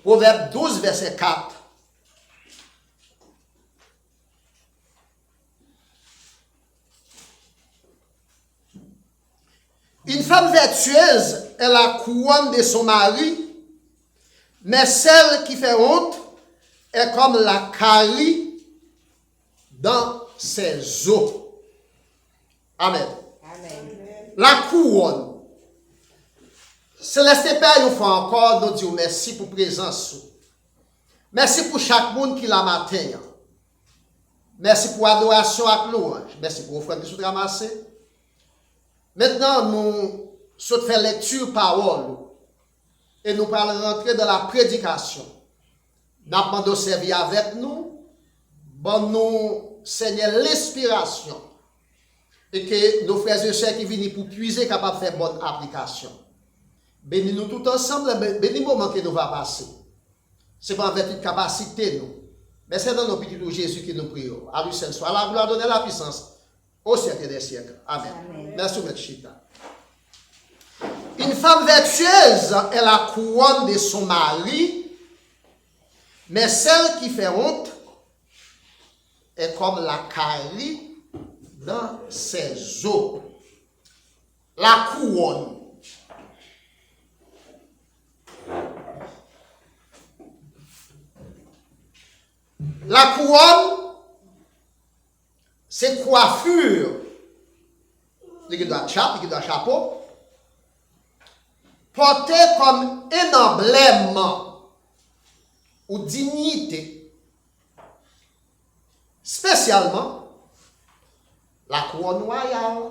Proverbe 12, verset 4. Une femme vertueuse est la couronne de son mari, mais celle qui fait honte est comme la carie dans ses os. Amen. Amen. La couronne. Céleste Père, nous faisons encore, nous disons merci pour la présence. Merci pour chaque monde qui l'a matin. Merci pour l'adoration avec louange. Merci pour vos frères qui sont ramassés. Maintenant, nous sommes fait lecture parole et nous allons rentrer dans la prédication. Nous demandons de servir avec nous, bon nous, Seigneur, l'inspiration et que nos frères et sœurs qui viennent pour puiser capables de faire bonne application. Bénis-nous tout ensemble, bénis le moment que nous va passer. Ce n'est pas avec une capacité, nous, mais c'est dans nos petits de Jésus que nous prions. À lui seul soit la gloire, donner la puissance au siècle des siècles. Amen. Amen. Merci, M. Chita. Une femme vertueuse est la couronne de son mari, mais celle qui fait honte est comme la carie dans ses os. La couronne. La couronne, c'est coiffure. Il doit chapeau, il doit chapeau. Porté comme un emblème ou dignité. Spécialement, la couronne royale.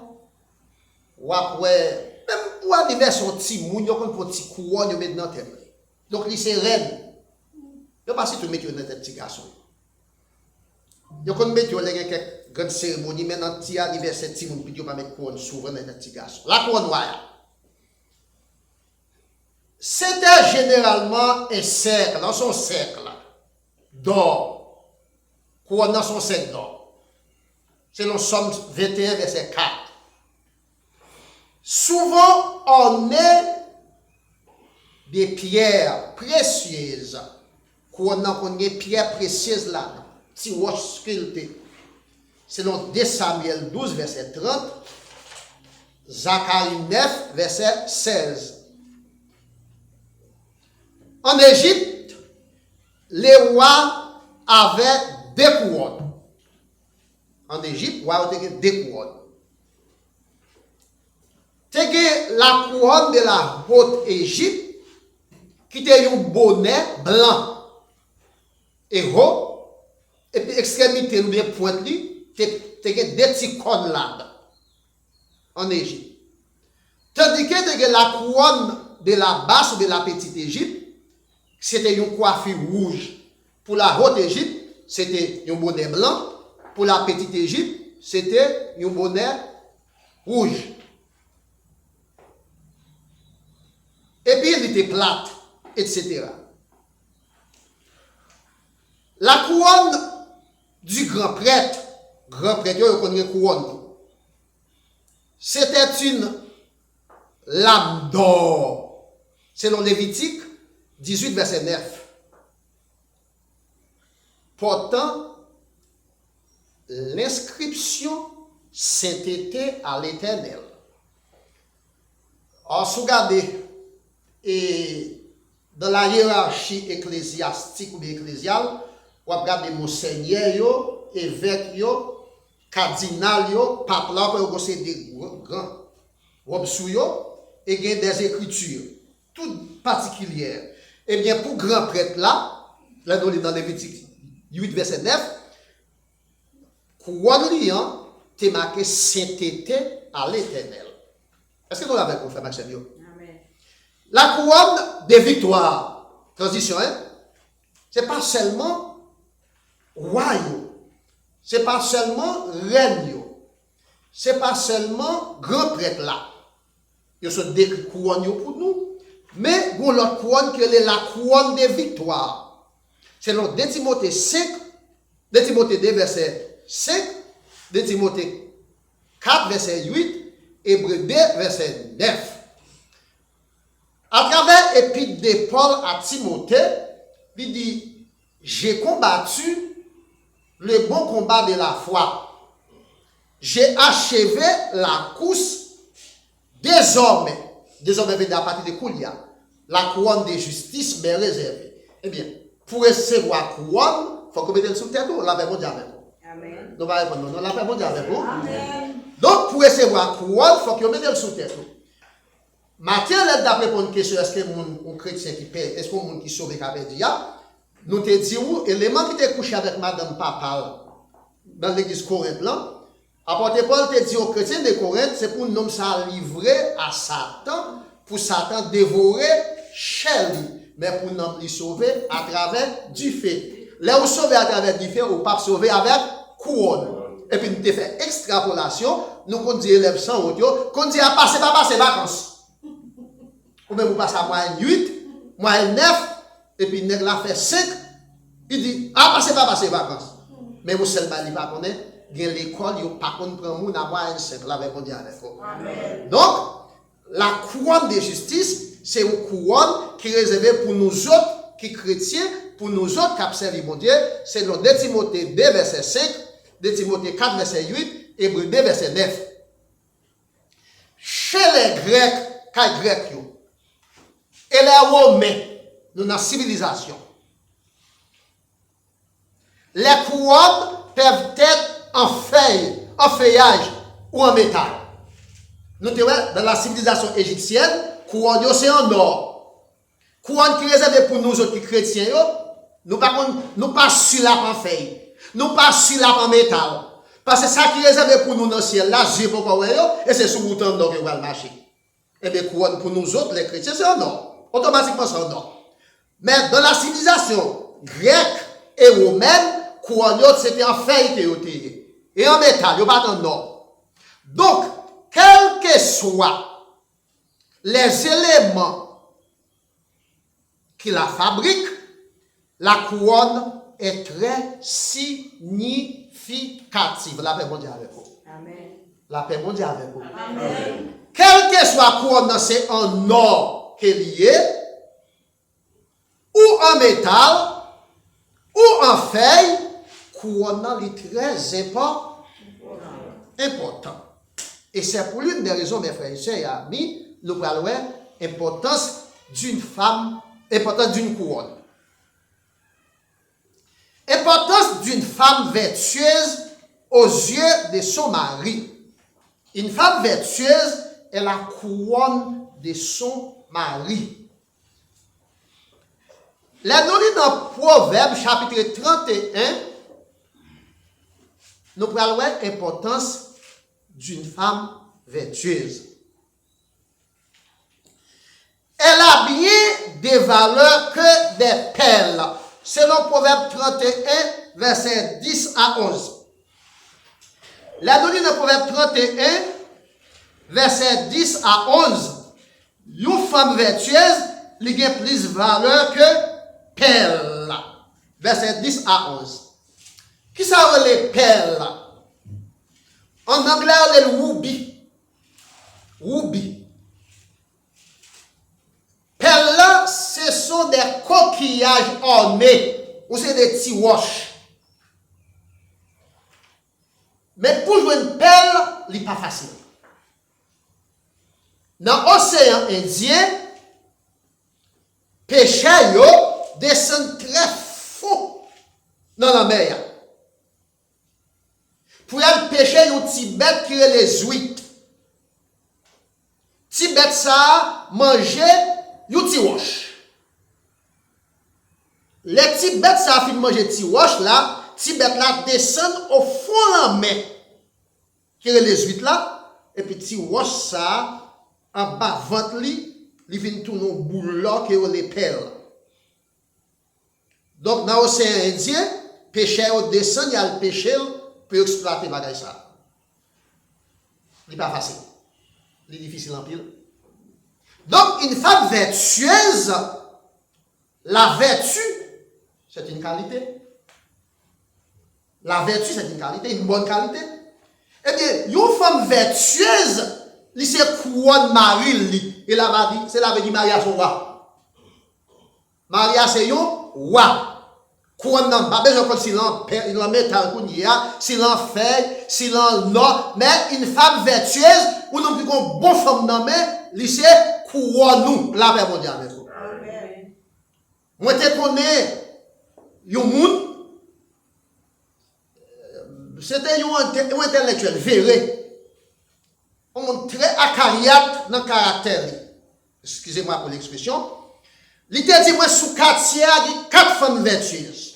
Ou après, même pour arriver son petit moun, il y a un petit couronne, il met dans la tête. Donc, il c'est reine. Il n'y a pas si tu mets dans la tête petit garçon. Il y a qu'on met quelques grandes cérémonies, mais dans le petit anniversaire, petit moun, puis il n'y a pas mettre couronne souvent dans le petit garçon. La couronne royale. C'était généralement un cercle, dans son cercle d'or. Couronne dans son cercle d'or. C'est dans Somme 21, verset 4. Souvent, on met des pierres précieuses. Couronne dans des pierres précieuses là. Si vous sculptez. Selon 2 Samuel 12, verset 30. Zacharie 9, verset 16. En Égypte, les rois avaient 2 couronnes. En Égypte, les rois avaient 2 couronnes. C'était la couronne de la haute Égypte, qui était un bonnet blanc et haut, et puis extrémité, nous des pointes, c'était 2 petits cornes là en Égypte. Tandis que la couronne de la basse ou de la petite Égypte, c'était une coiffure rouge. Pour la haute Égypte, c'était un bonnet blanc. Pour la petite Égypte, c'était un bonnet rouge. Et puis, elle était plate, etc. La couronne du grand prêtre, on connaît couronne, c'était une lame d'or, selon Lévitique 18, verset 9. Portant l'inscription sainteté à l'Éternel. Alors, si vous regardez, et dans la hiérarchie ecclésiastique ou ecclésiale, vous regardez monseigneur, évêque, cardinal, pape, là, vous avez des grands robes sous et des écritures, toutes particulières. Eh bien, pour grand prêtre là, nous sommes dans Lévitique 8, verset 9, couronne liant, t'es marqué sainteté à l'Éternel. Est-ce que nous l'avons compris, Maxime? Amen. La couronne des victoires, transition, hein? C'est pas seulement royaume, c'est pas seulement règne, c'est pas seulement grand prêtre là. Il y a des couronnes pour nous, mais il y a l'autre couronne qui est la couronne des victoires. Selon 2 Timothée 5, 2 Timothée 2, verset 5, 2 Timothée 4, verset 8, Hébreux 2, verset 9. À travers l'épître de Paul à Timothée, Il dit, j'ai combattu le bon combat de la foi. J'ai achevé la course. Désormais, venez à partir de Koulia, la couronne de justice m'est réservée. Eh bien, pour recevoir couronne, il faut que vous mettez sous tête, la paix mondiale avec vous. Amen. Nous allons répondre, non, la paix mondiale avec vous. Amen. Donc, pour recevoir couronne, il faut que vous mettez sous tête. Matin, d'après pour une question, est-ce que un chrétien qui paie, est-ce qu'on qui sauve qui a perdu, nous te disons, l'élément qui était couché avec Madame Papal dans l'église Corinthe là, apôtre Paul te dit aux chrétiens de Corinthe, c'est pour nous ça livrer à Satan, pour Satan dévorer chez lui, mais pour nous les sauver à travers du fait. Là où sauver à travers du fait, ou pas sauver avec couronne. Et puis nous te fait extrapolation, nous qu'on dit élève sans audio, qu'on dit à passer, pas passer vacances. Ou même vous passez à moyenne 8, moyenne 9, et puis nèg la fait 5, il dit, ah, passez pas passer vacances. Mais vous seulement, il pas connaître, il y a l'école, il n'y a pas qu'on prend moun à moyenne 5, là, avec vous. Donc, la couronne de justice, c'est une couronne qui est réservée pour nous autres, qui chrétiens, pour nous autres qui observent mon Dieu, c'est le 2 Timothée 2, verset 5, 2 Timothée 4, verset 8, Hébreux 2, verset 9. Chez les Grecs, et les Romains, nous avons civilisation. Les couronnes peuvent être en feuille, en feuillage ou en métal. Nous avons dans la civilisation égyptienne, couronne c'est en or. Couronne qui est réservée pour nous autres chrétiens, nous pas sur la en feuille, nous pas sur la en métal. Parce que ça qui est réservé pour nous dans le ciel, là, je peux pas et c'est sous bouton d'or que va le marcher. Et bien, couronne pour nous autres, les chrétiens, c'est en or. Automatiquement, c'est en or. Mais dans la civilisation grecque et romaine, couronne, c'était en feuille que était. Et en métal, il n'y a pas en or. Donc, quels que soient les éléments qui la fabriquent, la couronne est très significative. La paix mondiale avec vous. Amen. La paix mondiale avec vous. Amen. Quel que soit la couronne, c'est en or qu'elle est, ou en métal, ou en feuille, couronne est très important. Et c'est pour l'une des raisons, mes frères et sœurs et amis, nous parlons l'importance d'une femme, importance d'une couronne. Importance d'une femme vertueuse aux yeux de son mari. Une femme vertueuse est la couronne de son mari. La donnée dans Proverbe chapitre 31, nous parlons l'importance d'une femme vertueuse. Elle a bien des valeurs que des perles. Selon Proverbe 31, verset 10 à 11. La donnée dans Proverbe 31, verset 10 à 11. Une femme vertueuse, elle a plus de valeur que perles. Verset 10 à 11. Qui ça les perles? En anglais, on les ruby. Ruby. Perles, ce sont des coquillages ornés. Ou c'est des petits roches. Mais pour jouer une perle, ce n'est pas facile. Dans l'océan Indien, pêcheurs descendent très faux dans la mer. Pour aller pêcher une petite bête qui est les huîtres. Petite bête ça manger une petite roche. Les petites bêtes ça fait manger petite roche là, petite bête là descendent au fond de la mer qui est les huîtres là, et puis petite roche ça en bas ventre li vient tourner au boule là qui est les perles. Donc dans l'océan Indien, pêcheurs descendent, il y a le pêcher pour exploiter bagay ça. Ce n'est pas facile. C'est difficile en pile. Donc, une femme vertueuse, la vertu, c'est une qualité. La vertu, c'est une qualité, une bonne qualité. Eh bien, une femme vertueuse, c'est couronne Marie, et la va dire, c'est la veut dire Maria son roi. Maria, c'est une roi. Couronne n'a pas besoin que si l'on met un kounia, si l'on fait, si l'on non, mais une femme vertueuse, ou non plus qu'on bon femme nommée, lycée, couronne nous, la paix mondiale avec vous. Moi, je connais, yon moun, c'était un intellectuel, verré, un monde très acariate dans le caractère. Excusez-moi pour l'expression. Il te dit, moi, sous 4 tiers, il y a 4 femmes vertueuses.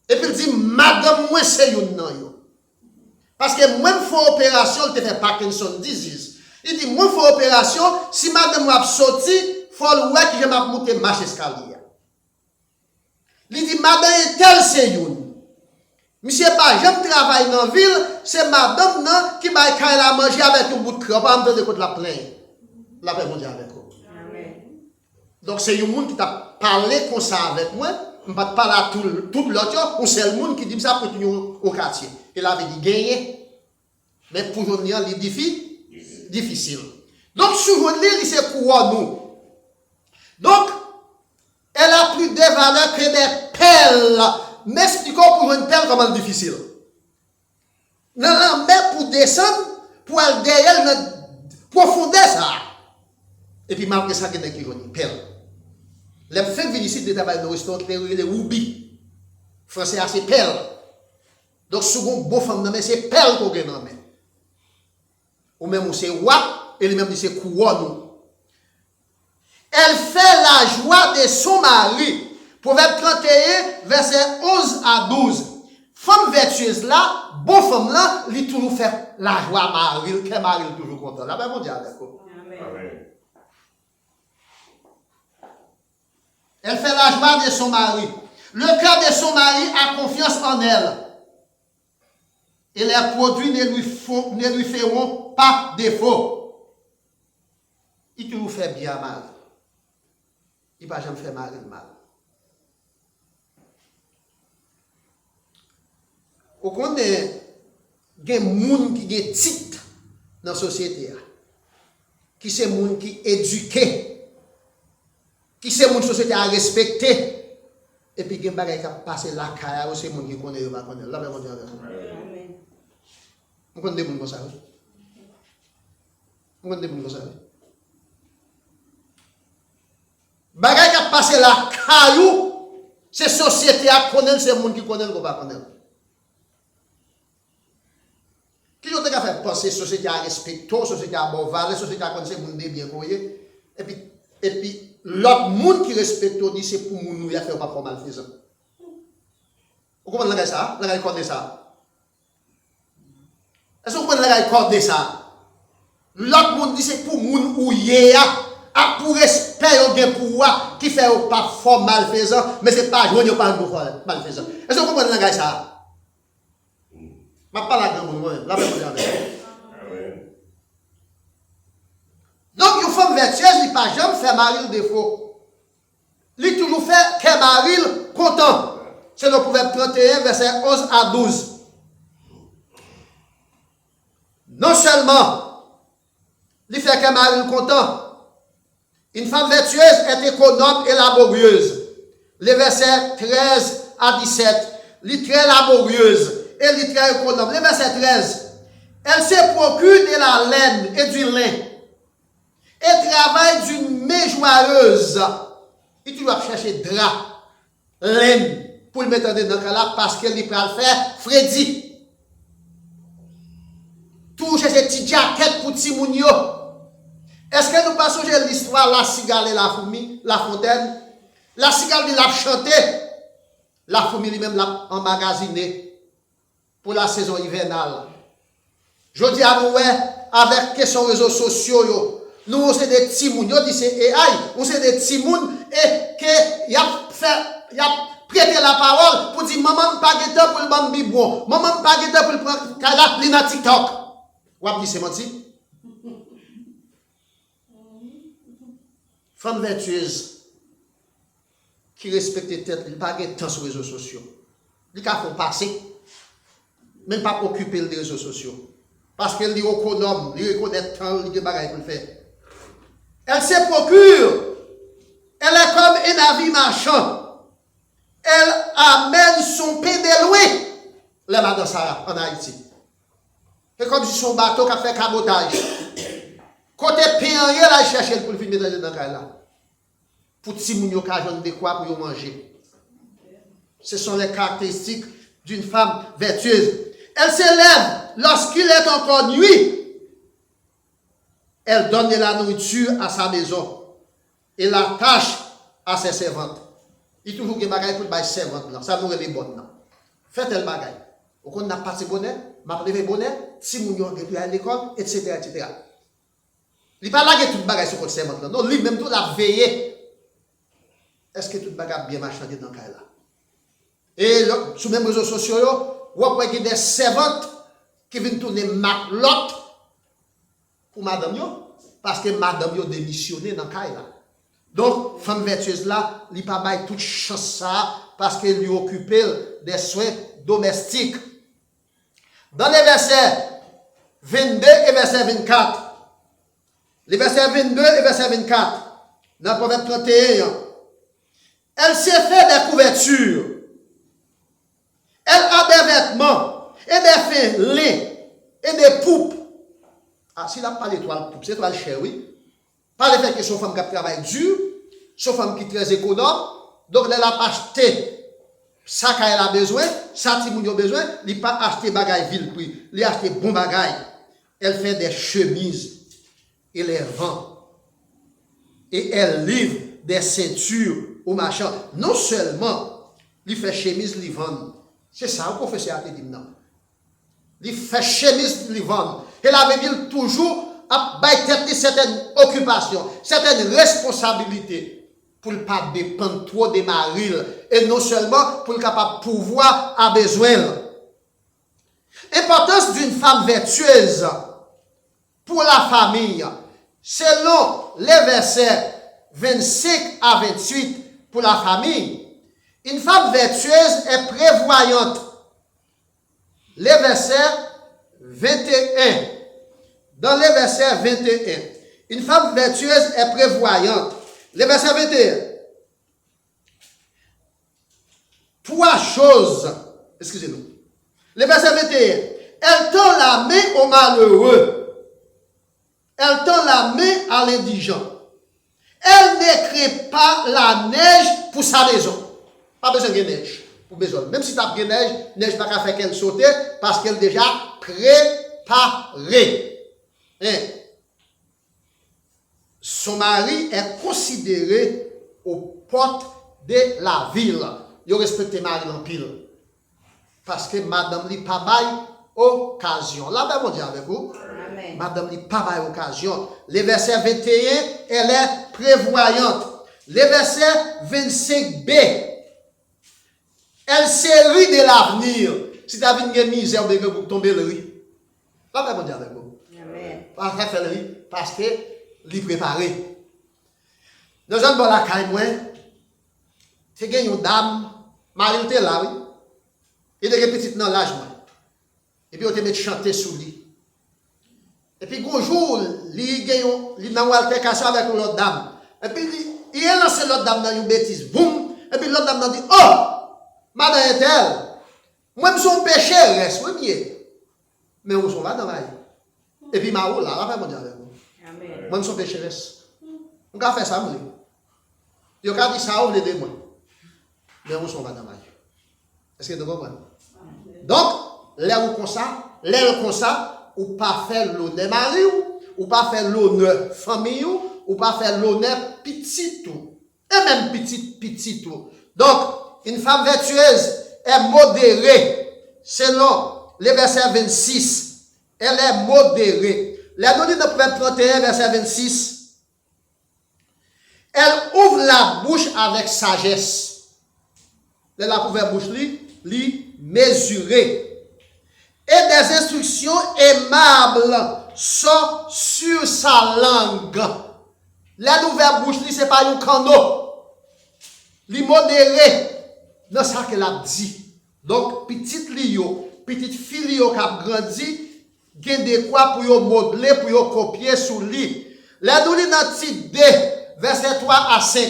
Et puis il dit, madame, moi, c'est une non. Parce que moi, je fais opération, il te fait Parkinson disease. Il dit, moi, je fais opération, si madame m'a sorti, il faut le voir que je vais monter marche escalier. Il dit, madame, telle c'est une. Monsieur, j'aime travailler dans la ville, c'est madame non, qui m'a quand elle manger avec un bout de crème, pas me de la plaine. La paix mondiale avec vous. Donc c'est un monde qui t'a parlé comme ça avec moi, je ne vais pas parler à tout l'autre, ou c'est le monde qui dit ça pour tenir au quartier. Il avait dit gagner, mais pour aujourd'hui, il est difficile. Donc sur l'île, c'est pour nous. Donc, elle a plus de valeur que des perles. Mais expliquons pour une perle comment c'est difficile. Dans la mer pour descendre, pour aller derrière la profondeur ça. Et puis malgré ça, il y a qui une perle. Les fait venir ici de travail dans le restaurant, les roubi. Français, c'est perle. Donc, souvent, beau femme, c'est perle qu'on a dans la main. Ou même, c'est roi, et lui-même, c'est couronne. Elle fait la joie de son mari. Proverbe 31, verset 11 à 12. Femme vertueuse là, bon femme là, lui toujours fait la joie à mari, que mari est toujours content. La Bible dit avec vous. Amen. Elle fait la joie de son mari. Le cœur de son mari a confiance en elle. Et les produits ne lui feront pas défaut. Il toujours fait bien à mari. Il ne va jamais faire mari de mal. Au compte, il y a des gens qui ont titre dans la société. Qui sont des gens qui sont éduqués. Qui sont des gens qui société à respecter. Et puis, il y a des gens qui ont passé la carrière, c'est des gens qui connaissent ou pas connaissent. Là, on dit Amen. On connaît des gens comme ça. On connaît des gens comme ça. Bagay qui a passé la caillou, c'est société à connaître, c'est les gens qui connaissent ou pas connaissent. Qui ont fait penser société à respecter, société à bon valeur, société à connaître les gens bien voyez. Et puis l'autre monde qui respecte dit c'est pour nous faire pas trop malfaisant. Vous comprenez ça? Vous comprenez ça? Est-ce que vous comprenez ça? L'autre monde dit c'est pour nous ou pour respect au bien pouvoir qui fait pas fort malfaisant, mais c'est pas joindre pas malfaisant. Est-ce que vous comprenez ça? Je ne parle pas de monde, la même chose. Donc, une femme vertueuse, il ne peut pas jamais faire mari le défaut. Il toujours fait qu'un mari content. C'est le Proverbe 31, verset 11 à 12. Non seulement, il fait qu'un mari content. Une femme vertueuse est économe et laborieuse. Les versets 13 à 17, elle est très laborieuse. Elle est très économe. Le verset 13. Elle se procure de la laine et du lin. Et travaille d'une main joyeuse. Et tu dois chercher drap, laine, pour le mettre dans le cas parce qu'elle est prête à le faire Freddy. Tout chercher petite jaquette pour Timounio. Est-ce que nous passons l'histoire la cigale et la fourmi, la fontaine? La cigale il a chanté. La fourmi lui-même l'a emmagasiné. Pour la saison hivernale. Je dis à nous, avec question réseaux sociaux, nous sommes des petits mouns, nous disons AI, nous sommes des petits mouns et que y a prêté la parole pour dire maman pas de temps pour le bambi bon, maman pas de temps pour le prendre kala lina TikTok. Ou avez dit c'est menti? Femme vertueuse qui respecte tête, il pas de temps sur les réseaux sociaux. Il faut passer. Même pas occuper les réseaux sociaux. Parce qu'elle est économe, elle reconnaît le temps, elle a des bagages pour le faire. Elle se procure. Elle est comme une la vie marchande, elle amène son pédéloué, la madame Sarah, en Haïti. C'est comme si son bateau qui a fait cabotage. Côté payant, là, il cherche pour le finir dans le là. Pour que les gens de quoi pour manger. Ce sont les caractéristiques d'une femme vertueuse. Elle s'élève lorsqu'il est encore nuit. Elle donne de la nourriture à sa maison et la tâche à ses servantes. Il y a toujours des bagages pour les servantes. Ça nous est bon. Faites le bagage. On n'a pas de bonheur, m'a levé bonheur, si mon yon est à l'école, etc. etc. Il pas là que tout bagage sur le servante. Non, lui même tout la veillé. Est-ce que tout bagage bien marchandé dans le cas là? Et sur les réseaux sociaux, vous voyez des servantes qui viennent tourner maclotte pour madame yo, parce que madame yo démissionné dans le cas là. Donc, femme vertueuse là, il pas bail toute chance ça, parce qu'elle lui occupe des soins domestiques. Dans les versets 22 et verset 24, les versets 22 et verset 24, dans le proverbe 31, elle s'est fait des couvertures. Elle a des vêtements et des fins et des poupes. Ah, s'il n'a pas d'étoile poupe, c'est étoile chère, oui. Pas le fait que son femme qui travaille dur, son femme qui est très économe, donc elle a acheté ça qu'elle a besoin, ça qui a besoin, il n'a pas acheté bagaille vil prix, il a acheté bon bagaille. Elle fait des chemises et les vend. Et elle livre des ceintures aux marchands. Non seulement il fait chemise, il vend. C'est ça, le professeur a dit non. Il fait chemise, il vend. Et la Bible toujours a baillé certaines occupations, certaines responsabilités pour ne pas dépendre trop des maris. Et non seulement pour le capable pouvoir à besoin. Importance d'une femme vertueuse pour la famille. Selon les versets 25 à 28 pour la famille, une femme vertueuse est prévoyante. Les versets 21. Dans les versets 21, une femme vertueuse est prévoyante. Les versets 21. Trois choses. Excusez-nous. Les versets 21. Elle tend la main au malheureux. Elle tend la main à l'indigent. Elle ne crée pas la neige pour sa maison. Pas besoin de neige pour besoin. Même si tu as de neige, neige pas qu'à faire qu'elle saute parce qu'elle est déjà préparée. Hein? Son mari est considéré aux portes de la ville. Il respecte mari en pile. Parce que madame n'a pas bail occasion. Là, ben, on dit avec vous. Amen. Madame n'a pas bail occasion. Les versets 21, elle est prévoyante. Les versets 25b, elle se rit de l'avenir. Si tu as une misère, vous pouvez tomber le riz. Là, ben, on dit avec vous. Amen. Parce que li préparé. Dans un bon la caille, moi, c'est une dame, Marie était là, oui. Il était petite dans l'âge, moi. Et puis, on te met chanter sous lui. Et puis, un jour, il n'a pas altercation avec l'autre dame. Et puis, il a lancé l'autre dame dans une bêtise. Boum! Et puis, l'autre dame a dit, oh! Madame est-elle? Moi, je suis un péché, reste, oui, mais où sont madame? Et puis, ma ou là, la fait mon dieu avec vous. Amen. Moi, je suis un péché, reste. On va faire ça, moi. Il a dit ça, on va moi. Mais où sont madame? Est-ce que vous comprenez? Donc, l'air comme ça, ou pas faire l'honneur mari, ou pas faire l'honneur famille, ou pas faire l'honneur petit tout. Et même petit tout. Donc, une femme vertueuse est modérée. Selon les versets 26, elle est modérée. La donnée de Proverbe 31, verset 26, elle ouvre la bouche avec sagesse. La Proverbe bouche li mesurée. Et des instructions aimables sont sur sa langue. La nouvelle bouche, ce n'est pas un canot. Li modéré dans ce qu'elle a dit. Donc, petite lio, petite fille qui a grandi, gen de quoi pour yo modeler, pour yo copier sur lui. La nous dans titre 2, verset 3 à 5.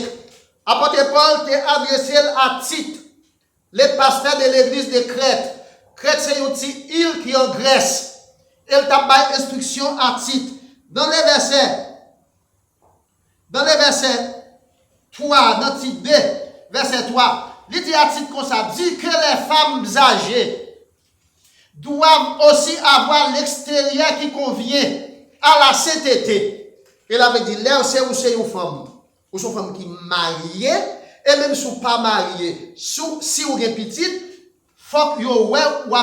Apôtre Paul t'a adressé à Tite, les pasteurs de l'église de Crète. Crète, c'est une petite île qui est en Grèce. Elle t'a donné instruction à Tite. Dans les versets 3, dans Tite 2, verset 3, il dit à Tite comme ça, dit que les femmes âgées doivent aussi avoir l'extérieur qui convient à la sainteté. Elle avait dit, là, c'est où c'est une femme. Ou sont femmes qui mariées, et même si vous ne pas marié, si vous avez petite, faut que vous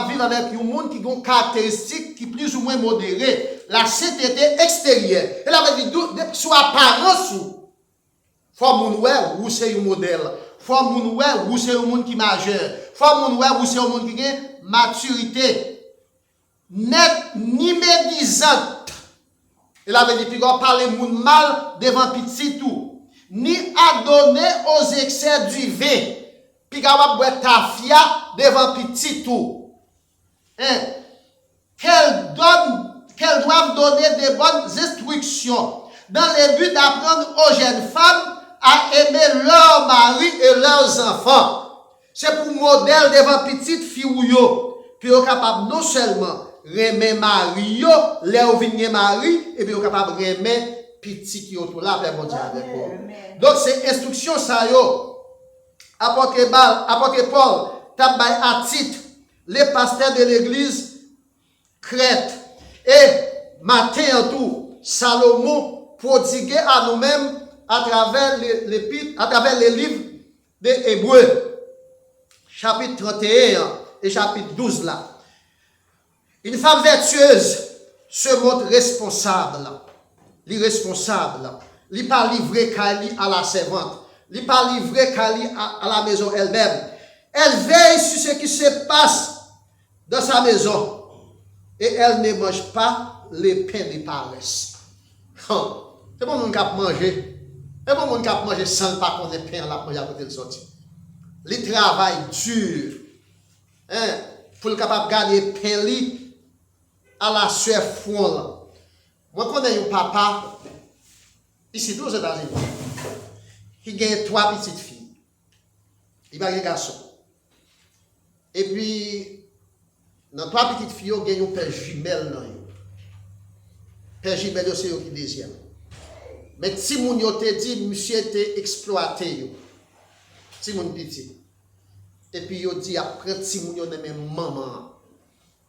vivez avec un monde qui a une caractéristique qui est plus ou moins modérée. La sainteté extérieure. Elle avait dit, soit apparence, faut que vous c'est un modèle. Faut que vous c'est un monde qui est majeur. Faut que vous c'est un monde qui a maturité. Net ni médisante. Elle avait dit, puis on parle de monde mal devant petit tout. Ni adonner aux excès du vin. Puis on boire tafia devant petit tout. Hein? Qu'elles doivent donner de bonnes instructions dans le but d'apprendre aux jeunes femmes à aimer leurs maris et leurs enfants. C'est pour modèle devant petite fille ou yo. Puis on est capable non seulement aimer mari yo, leur vigner mari, et puis on est capable aimer petit qui autour là, bon Dieu avec vous. Donc c'est instruction ça yo. Apôtre Paul, tabay à Tite, les pasteurs de l'église Crète, et matin en tout, Salomon prodigué à nous-mêmes à travers les livres des Hébreux, chapitre 31 et chapitre 12 là. Une femme vertueuse se montre responsable. L'irresponsable. Il n'est pas livré à la servante. Il n'est pas livré à la maison elle-même. Elle veille sur ce qui se passe dans sa maison. Et elle ne mange pas les pains de paresse. C'est bon, mon cap manger. C'est bon, mon cap manger sans pas qu'on ait pain là manger à côté de sortir. Il travaille dur. Hein, pour le capable de gagner pain à la sueur fond. Moi, quand j'ai un papa, ici, aux États-Unis, qui gagne 3 petites filles. Il va y avoir un garçon. Et puis, dans 3 petites filles, il y a un père jumelle. Père jumelle, c'est qui deuxième. Mais si mon yo te dit, monsieur était exploité. Si mon petit. Et puis, il dit, après, si mon yo même maman.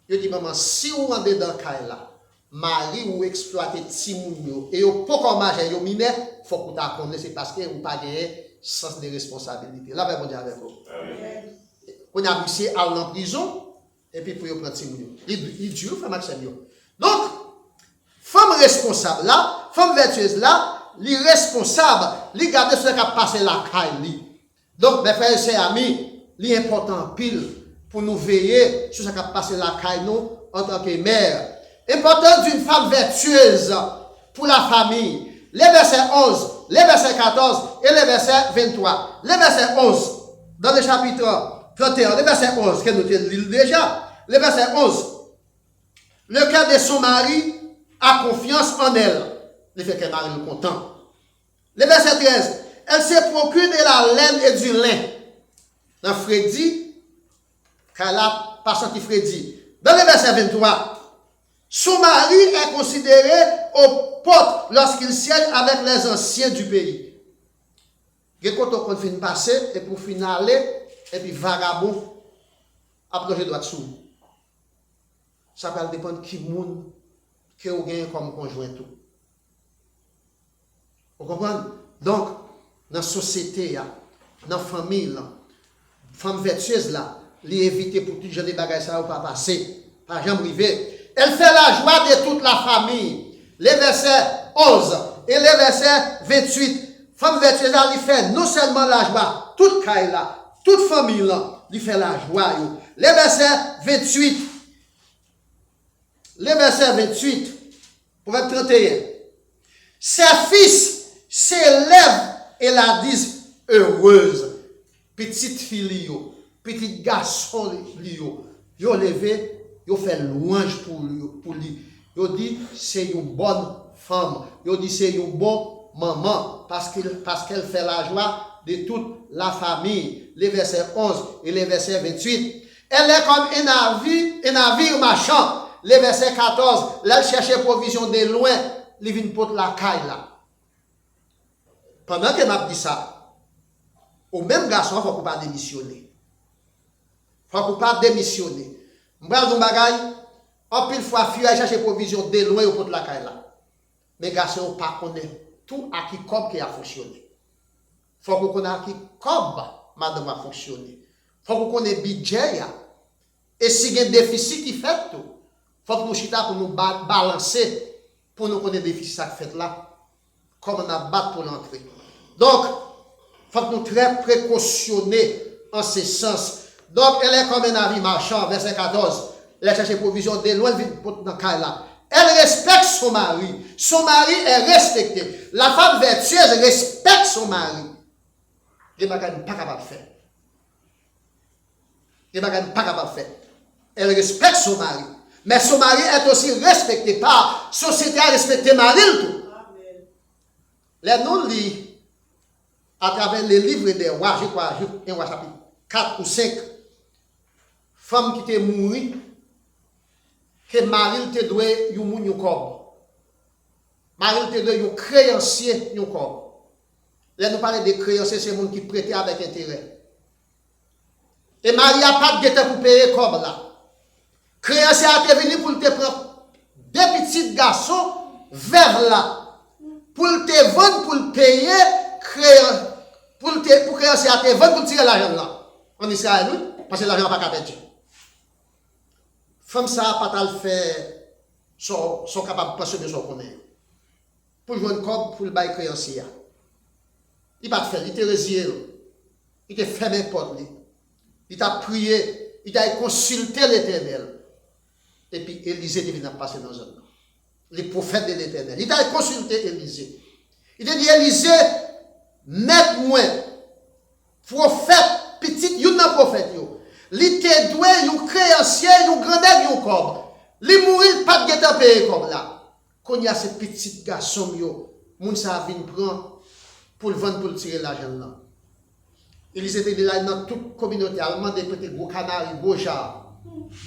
Il dit, maman, si vous rendez dans le cas là, Marie ou exploiter Timounio et au pas comme majeur yo mineur faut que tu connaisse c'est parce que vous pas gagner sens de responsabilité là ben bon Dieu avec vous on a monsieur aller en prison et puis pour prendre Timounio il dure femme Maxime donc femme responsable là femme vertueuse là l'irresponsable li garder ce qui a passé la caille donc mes frères et sœurs amis l'important pile pour nous veiller sur ce qui a passé la caille nous en tant que mère. Importance d'une femme vertueuse pour la famille. Les versets 11, les versets 14 et les versets 23. Les versets 11, dans le chapitre 31, les versets 11, que nous lisons déjà. Les versets 11. Le cœur de son mari a confiance en elle. Le fait qu'elle mari est content. Les versets 13. Elle se procure de la laine et du lin. Dans Freddy, qu'elle a pas senti Freddy. Dans le verset 23. Son mari est considéré au porte lorsqu'il siège avec les anciens du pays. Et quand on finit passer, et pour finir aller, et puis vagabond, à plonger droit dessous. Ça va dépendre de qui monde que vous gagnez comme conjoint tout. Vous comprenez? Donc, dans la société, dans la famille, femme vertueuse là, les éviter pour tout genre de bagages ça ou pas passer, pas jamais arriver. Elle fait la joie de toute la famille. Les versets 11 et les versets 28. Femme vertueuse, elle fait non seulement la joie, toute caille là, toute famille là, elle fait la joie. Les versets 28. Les versets 28 pour 31. Ses fils s'élèvent et la disent heureuse. Petite fille, petit garçon, yo levé. Yo fait louange pour lui. Yo dit c'est une bonne femme. Yo dit c'est une bonne maman parce qu'elle fait la joie de toute la famille. Les versets 11 et les versets 28. Elle est comme un navire marchand. Les versets 14, là, elle cherchait provision de loin. Elle vient pour la caille là. Pendant qu'elle m'a dit ça, au même garçon, il faut qu'on pas démissionner. Il faut qu'on pas démissionner. Je vais vous dire, en pile fois, fille a cherché provision de loin pour la caille là. Mais garçon, pas connaît tout à qui comme qui a fonctionné. Il faut qu'on connaisse à qui comme madame a fonctionné. Il faut qu'on connaisse budget. Et si il y a un déficit qui fait tout, il faut que nous chita pour nous balancer, pour nous connaître le déficit qui fait là, comme on a battu pour l'entrée. Donc, il faut que nous très précautionnés en ce sens. Donc, elle est comme un navire marchand, verset 14. Elle a cherché provision de loin pour dans là. Elle respecte son mari. Son mari est respecté. La femme vertueuse respecte son mari. Les bagages pas capable de faire. Les bagages pas capable de faire. Elle respecte son mari. Mais son mari est aussi respecté par la société à respecter mari tout. Les nous lisons à travers les livres des rois, je crois, un roi chapitre 4 ou 5, femme qui était morte, que mari te doit yon moun yon corps. Mari te doit yon créancier yon corps. Là nous parlons de créancier, c'est monde qui prête avec intérêt. Et mari a pas de guette pour payer corps là. Créancier a été venu pour te prendre deux petits garçons vers là. Pour te vendre, pour payer, pour créancier a te vendre, pour tirer l'argent là. En Israël, oui, parce que l'argent n'a pas perdu. Femme ça pas tal fait sont capables de penser de son connaître. Pour jouer un corps pour le bail créancier. Il pas faire, il te résilié, il te fermé porte, il t'a prié, il t'a consulté l'Éternel. Et puis Élisée devait passer dans un an. Les prophètes de l'Éternel. Il t'a consulté Élisée. Il t'a dit Élisée, mets-moi prophète petit, il y a un prophète yo. Li te doué, yon créancier, yon grandeg, yon corps. Li mourir pas de guetter payer comme là. Quand il y a ces petits garçons yo, moun sa vinn prend pour le vendre pour tirer l'argent là. Élisée était là dans toute communauté allemande des petits gros canari, gros jar.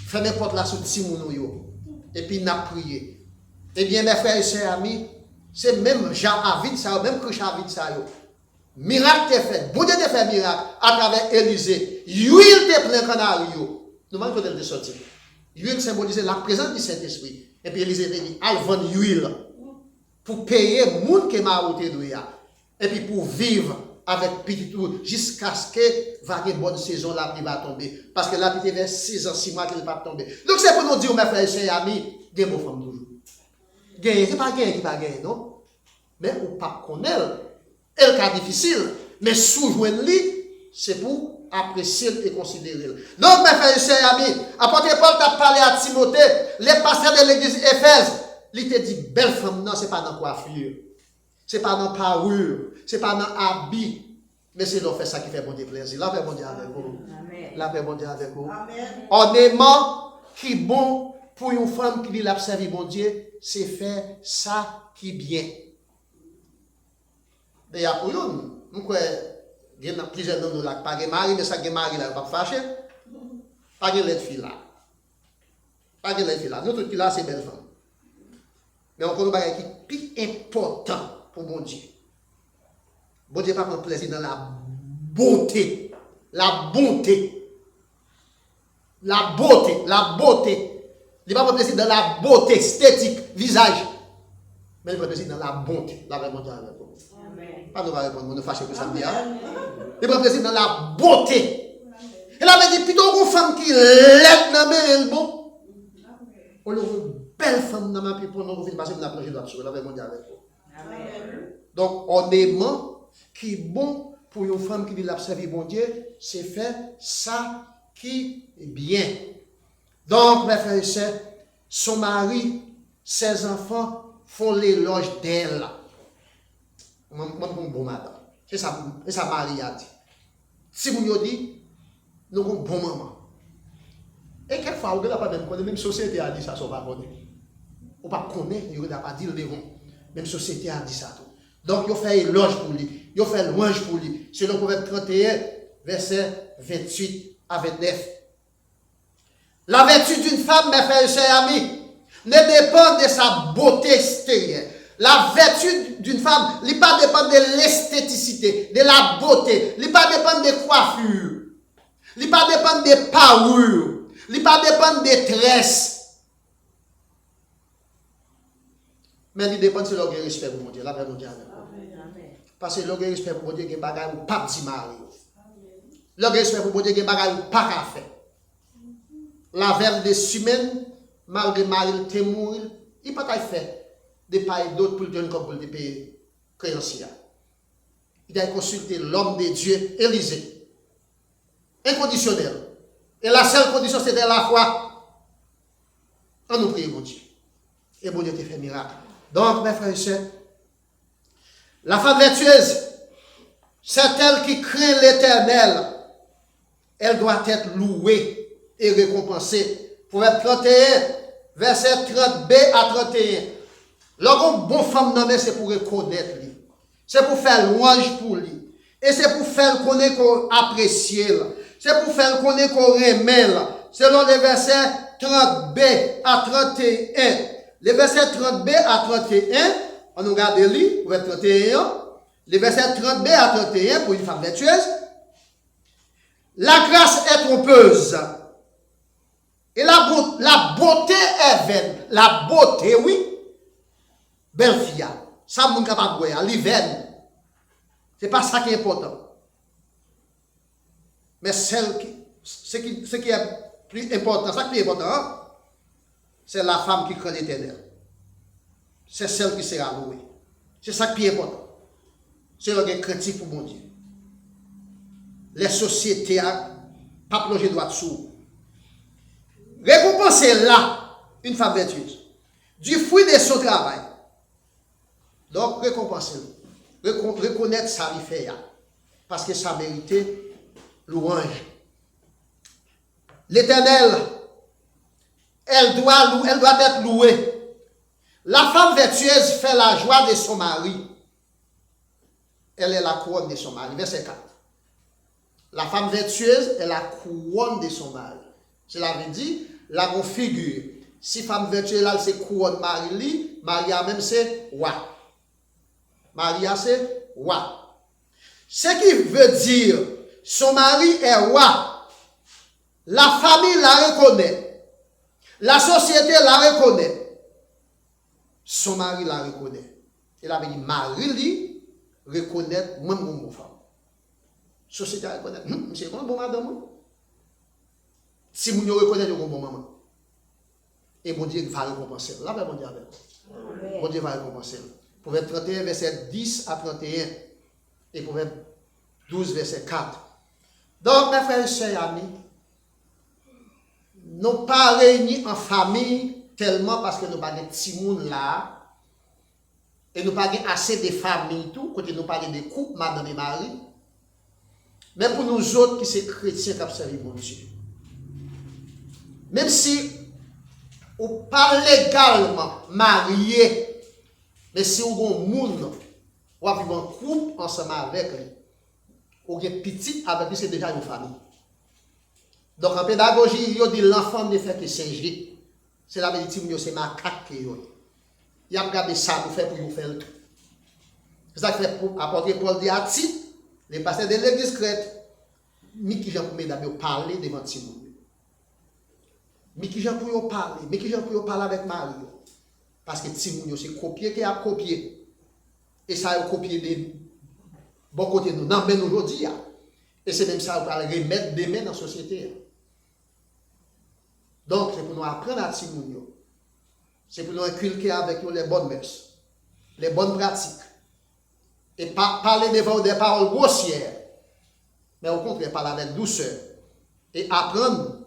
Fermez porte là sur ti moun yo. Et puis n'a prié. Eh bien mes frères et sœurs amis, c'est même Jean Avid ça, même que Jean Avid ça yo. Miracle te fait, bon Dieu te fait miracle à travers Élisée. Huile te plein canari yo. Nous allons faire de sortir. Huile symbolise la présence du Saint-Esprit. Et puis Élisée te dit, al vendre huile pour payer moun que m'a ôté douya. Et puis pour vivre avec petit tout jusqu'à ce que va une bonne saison la pluie va tomber parce que la pluie vers 6 ans 6 mois qu'elle va tomber. Donc c'est pour nous dire mes frères et sœurs amis, des mots femme toujours. Gagner c'est pas gagner qui va gagner non. Mais ou pas connaître elle cas difficile, mais sous-joindre lui, c'est pour apprécier et considérer. Donc, mes frères et sœurs amis, apôtre Paul t'a parlé à Timothée, les pasteurs de l'église Éphèse, il te dit, belle femme, non, c'est pas dans coiffure, c'est pas dans parure, c'est pas dans habit, mais c'est l'on fait ça qui fait bon Dieu plaisir. La paix bon Dieu avec vous. La paix bon Dieu avec vous. En aimant, qui bon pour une femme qui dit l'a servi bon Dieu, c'est faire ça qui bien. D'ailleurs, pour nous, il y a plusieurs noms de là, pas de mari, mais ça de mari là, pas fâché. Pas de lettre fille là. Pas de lettre fille là. Nous tous là, c'est belle femme. Mais on connaît un truc qui est plus important pour bon Dieu. Bon Dieu pas prendre plaisir dans la beauté. La bonté. La beauté. La beauté. Il va prendre plaisir dans la beauté esthétique, visage. Mais il prend plaisir dans la bonté. La vraie bonté avec vous. Pas de répondre, nous fâcher que ça me dit. Il prend plaisir dans la beauté. Elle avait dit plutôt une femme qui l'aide dans le bon. On a une belle femme dans ma vie pour nous passer de la plongée droite sur. Elle avait dit avec vous. Donc, en aimant, qui est bon pour une femme qui dit l'observer bon Dieu, c'est faire ça qui est bien. Donc, mes frères et sœurs, son mari, ses enfants font l'éloge d'elle. Moi, bon madame. C'est ça, Marie a dit. Si vous nous dites, nous avons bon maman. Et quelquefois, vous n'avez pas même société a dit ça, on ne connaît pas. On ne connaît pas, vous n'avez pas dit le devant. Même société a dit ça. Donc, vous faites éloge pour lui. il fait louange pour lui. Selon Proverbe 31, verset 28 à 29. La vertu d'une femme, mes frères et chers amis, ne dépend de sa beauté extérieure. La vertu d'une femme, il ne pas dépend de l'esthéticité, de la beauté. Il ne pas dépend des coiffures. Il ne pas dépend des parures. Il ne pas dépend des tresses. Mais il dépend de l'orgueil respect pour mon Dieu. La paix mon Dieu. Parce que l'orgueil respect pour mon Dieu, il y a des bagages où pas de mari. L'orgueil respect pour mon Dieu, il y a des bagages où pas qu'à faire. La verve des semaines, malgré Marie te mourir, il n'a pas fait des pailles d'autres pour le donner comme pour le payer créancier. Il a consulté l'homme de Dieu, Élisée. Inconditionnel. Et la seule condition, c'était la foi. On nous prie, mon Dieu. Et mon Dieu te fait miracle. Donc, mes frères et sœurs, la femme vertueuse, c'est elle qui craint l'Éternel. Elle doit être louée et récompensée. Proverbe 31, verset 30b à 31. Lorsqu'on bon femme nommée, c'est pour reconnaître lui. C'est pour faire louange pour lui. Et c'est pour faire connaître qu'on apprécie. C'est pour faire connaître qu'on remet. Selon les versets 30b à 31. Les versets 30b à 31, on nous regarde lui, pour 31. Les versets 30b à 31 pour une femme vertueuse. La grâce est trompeuse. Et la beauté est vaine. La beauté, oui. Belle fille. Ça, mon capable de voir. Elle est vaine. Ce n'est pas ça qui est important. Mais ce qui est plus important, ça qui est important, c'est la femme qui craint l'Éternel. C'est celle qui sera louée. C'est ça qui est important. C'est le critique pour mon Dieu. Les sociétés pas plongé droit dessous. Récompenser là une femme vertueuse du fruit de son travail. Donc récompenser, reconnaître sa vie fait parce que ça méritait louange. L'Éternel, elle doit être louée. La femme vertueuse fait la joie de son mari. Elle est la couronne de son mari. Verset 4. La femme vertueuse est la couronne de son mari. Cela veut dire, la configure. Si femme vertueuse, là, c'est couronne Marie, Maria même c'est roi. Maria c'est roi. Ce qui veut dire, son mari est roi. La famille la reconnaît. La société la reconnaît. Son mari la reconnaît. Il avait dit, Marie reconnaît même mon femme. Société reconnaît. Monsieur, comment bon madame? Si vous reconnaissez le bon maman. Et mon Dieu va récompenser. Là, mon Dieu avec. Mon Dieu va récompenser. Proverbe 31, verset 10 à 31. Et Proverbe 12, verset 4. Donc, mes frères et sœurs amis, nous pas réunis en famille tellement parce que nous pas de petits monde là. Et nous pas assez de familles tout. Côté nous parlons de couples, madame et mari. Mais pour nous autres qui sommes chrétiens qui servent mon Dieu. Même si ou pas légalement marié, mais si vous avez un monde, ou avez un couple ensemble avec lui, ou avez petit avec lui, c'est déjà une famille. Donc en pédagogie, il dit l'enfant ne fait que singer. C'est la vérité, c'est macaque qui est. Il a regardé ça pour faire pour vous faire le tout. C'est ça que fait pour apporter Paul dit à Tite, les pasteurs de l'église crète, mais qui j'en pour mesdames parler devant Timon. Mais qui j'en pour parler, mais qui j'en pour parler avec Marie. Parce que Timon, c'est copier qui a copié. Et ça a copié de bon côté nous. Non, mais nous aujourd'hui. Et c'est même ça, on va remettre des mains dans la société. Donc, c'est pour nous apprendre à Timon. C'est pour nous inculquer avec nous les bonnes mœurs, les bonnes pratiques. Et pas parler devant des paroles grossières, mais au contraire, parler avec douceur. Et apprendre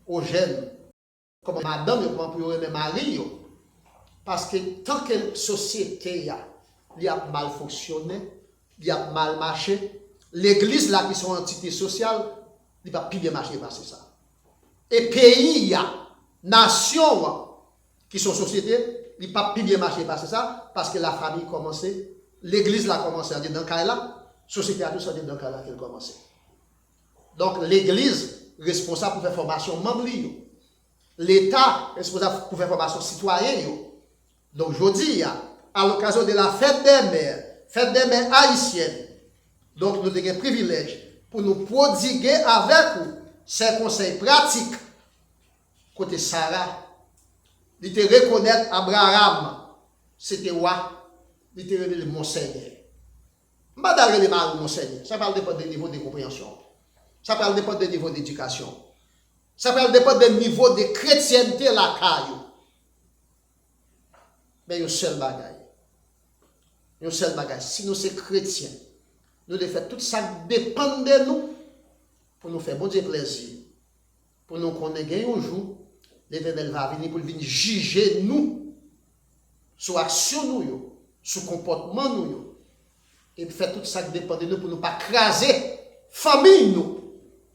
aux jeunes, comme madame, comment pour aimer Marie. Parce que tant que la société a mal fonctionné, il a mal marché, l'église là qui sont entité sociale, il va plus bien marcher parce que ça. Et pays, nation qui sont sociétés, il va plus bien marcher parce que ça, parce que la famille commençait, l'église là commencé à dire dans cas là, société a tout ça dans le cas là qu'elle commence. Donc, l'Église, responsable pour faire formation membre, l'État, responsable pour faire formation citoyen. Donc, je dis, à l'occasion de la fête des mères haïtiennes, donc nous avons un privilège pour nous prodiguer avec vous ces conseils pratiques. Côté Sarah, il te reconnaître Abraham, c'était roi, il te révélé mon Seigneur. Je ne vais pas dire mon Seigneur, ça parle dépend du niveau de compréhension, ça parle dépend du niveau d'éducation, ça parle dépend du niveau de chrétienté la caillou. Mais un seul bagage, si nous sommes chrétiens, nous devons faire tout ça dépend de nous pour nous faire bon Dieu plaisir, pour nous connaître un jour, l'Éternel va venir pour venir juger nous sur l'action nous, sur le comportement nous, et faire tout ça dépend de nous pour ne pas craser famille nous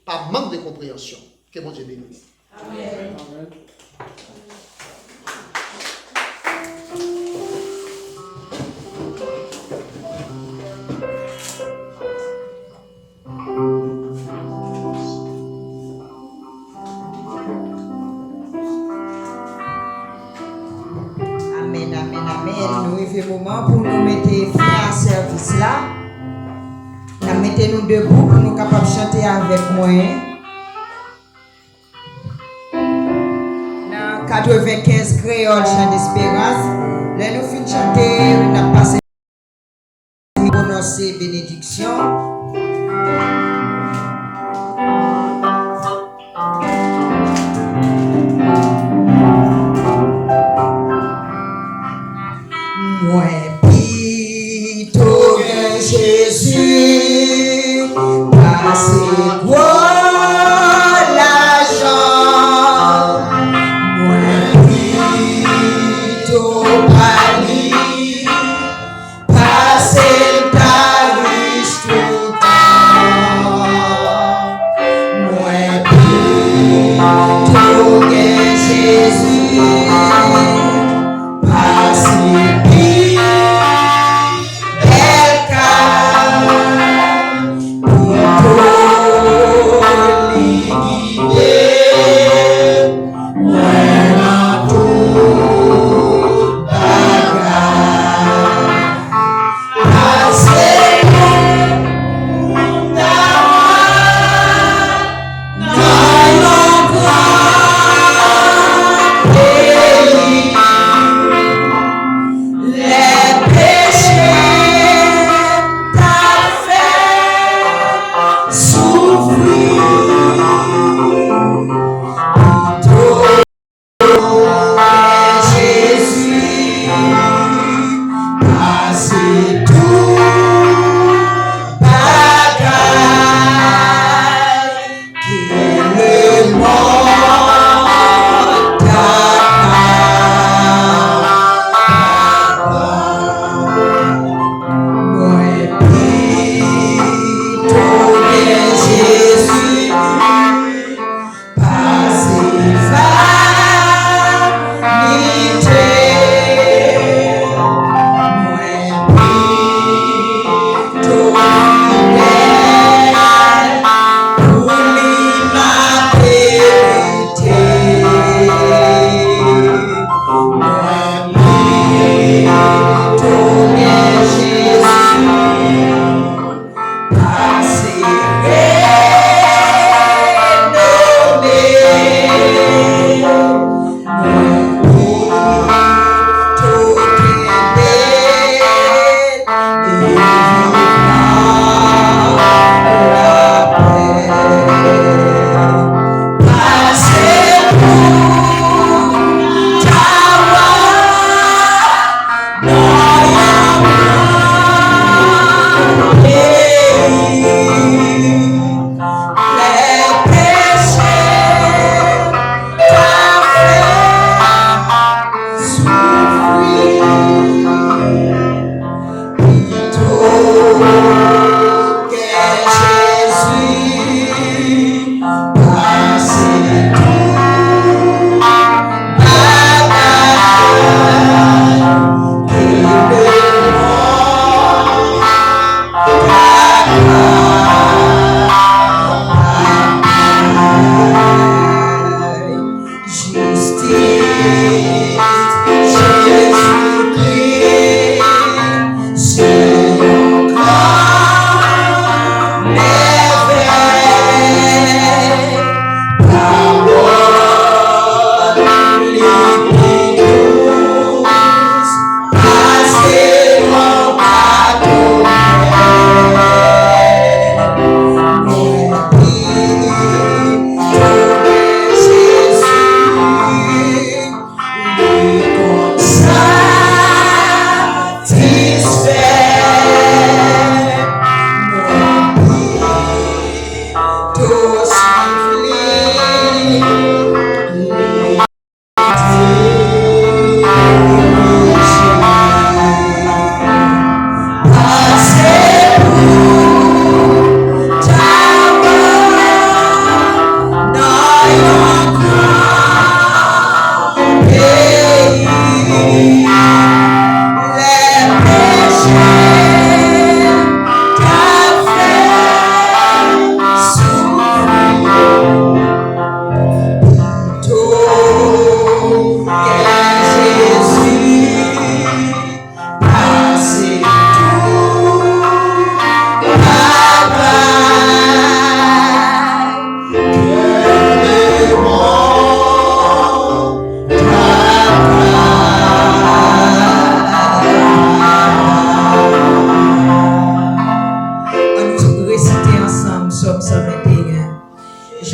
par manque de compréhension. Que bon Dieu bénisse. Amen. Amen. Nous arrivons au moment pour nous mettre fin à ce service là. Nous mettons-nous debout pour nous capables de chanter avec moi. Dans 95 créoles chant d'espérance, là nous finissons de chanter, nous avons passé pour prononcer bénédiction. Jésus, passez quoi l'argent, moi plutôt pali, passez ta riche tout temps, moi plutôt que Jésus, passez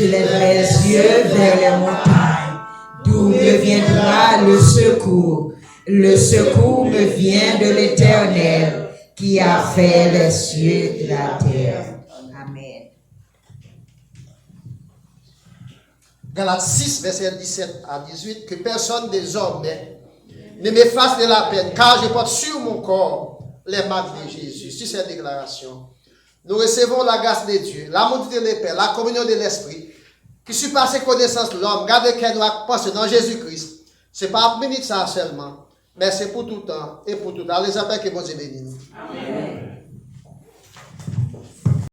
Je lèverai les yeux vers les montagnes, d'où me viendra le secours. Le secours me vient de l'Éternel, qui a fait les cieux et la terre. Amen. Galates 6, verset 17 à 18, que personne désormais ne me fasse de la peine, car je porte sur mon corps les marques de Jésus. Sur cette déclaration, nous recevons la grâce de Dieu, l'amour de l'Esprit, la communion de l'Esprit, qui surpasse connaissance de l'homme. Gardez qu'elle nous pense dans Jésus-Christ. Ce n'est pas une minute ça seulement, mais c'est pour tout temps et pour tout temps. Les appels que vous bénissent. Amen.